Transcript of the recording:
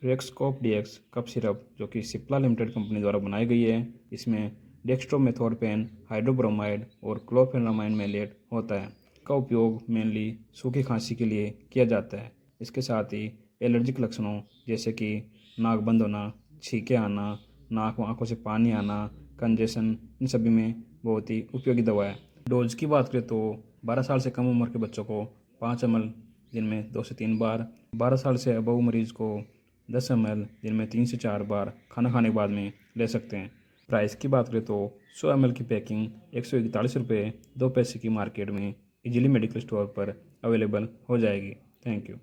रेक्सकोप dx cough syrup जो कि Cipla limited company द्वारा बनाई गई है, इसमें डेक्स्ट्रोमेथोर्पेन, हाइड्रोब्रोमाइड और क्लोफेनामाइन मेलेट होता है। का उपयोग मेनली सूखी खांसी के लिए किया जाता है। इसके साथ ही एलर्जिक लक्षणों जैसे कि नाक बंद होना, छींके आना, नाक व आंखों से पानी आना, कंजेशन, इन सभी में बहुत ही उपयोगी दवा है। डोज की बात करें तो 12 साल से कम उम्र के बच्चों को 5 ml दिन में 2 से 3 बार, 12 साल से अबव मरीज को 10 ml दिन में 3 से 4 बार खाना खाने के बाद में ले सकते हैं। प्राइस की बात करें तो 100 ml की पैकिंग 141 रुपये 2 पैसे की मार्केट में इजीली मेडिकल स्टोर पर अवेलेबल हो जाएगी। Thank you.